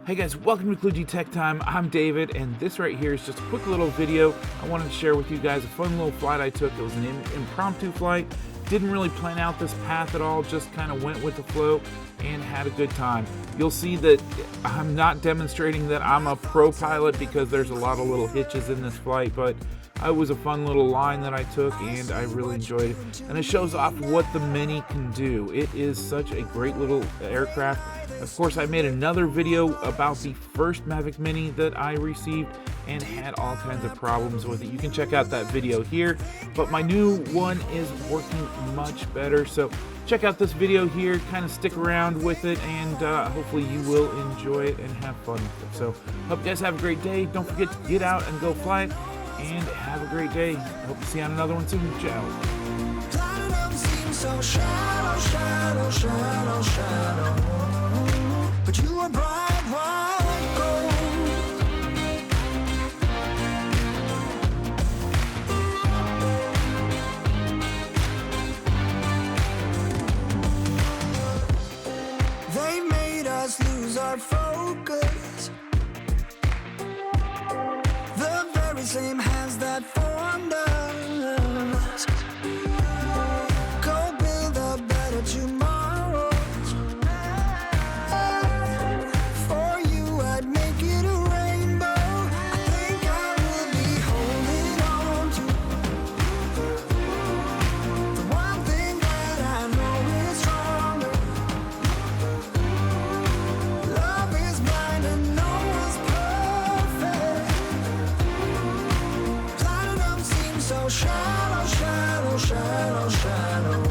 Hey guys, welcome to Kludgy Tech Time. I'm David, and this right here is just a quick little video I wanted to share with you guys. A fun little flight I took. It was an impromptu flight. Didn't really plan out this path at all, just kind of went with the flow and had a good time. You'll see that I'm not demonstrating that I'm a pro pilot because there's a lot of little hitches in this flight, but it was a fun little line that I took and I really enjoyed it. And it shows off what the Mini can do. It is such a great little aircraft. Of course, I made another video about the first Mavic Mini that I received and had all kinds of problems with it. You can check out that video here, but my new one is working much better. So check out this video here, kind of stick around with it, and hopefully you will enjoy it and have fun with it. So hope you guys have a great day. Don't forget to get out and go fly it, and have a great day. Hope to see you on another one soon. Ciao. But you are bright white gold. They made us lose our focus. The very same hands that formed us. Go build a better tomorrow. Shadow,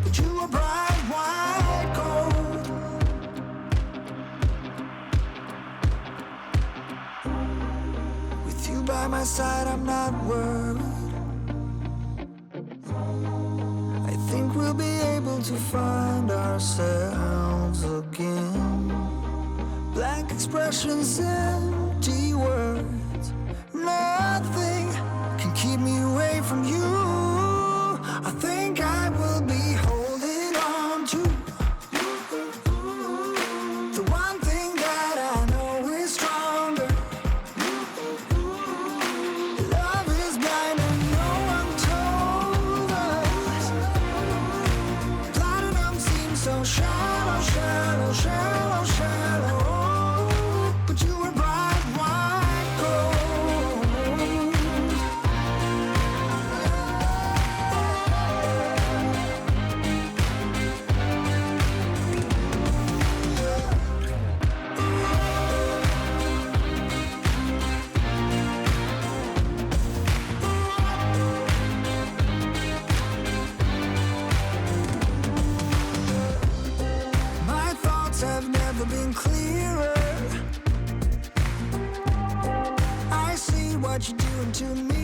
but you are bright white gold. With you by my side, I'm not worried. I think we'll be able to find ourselves again. Blank expressions, empty words. Nothing can keep me away from you. I think I will be holding on to the one thing that I know is stronger. Love is blind and no one told us. Platinum seems so shallow, shallow, shallow, shallow. But you were bright white gold. Have never been clearer. I see what you're doing to me.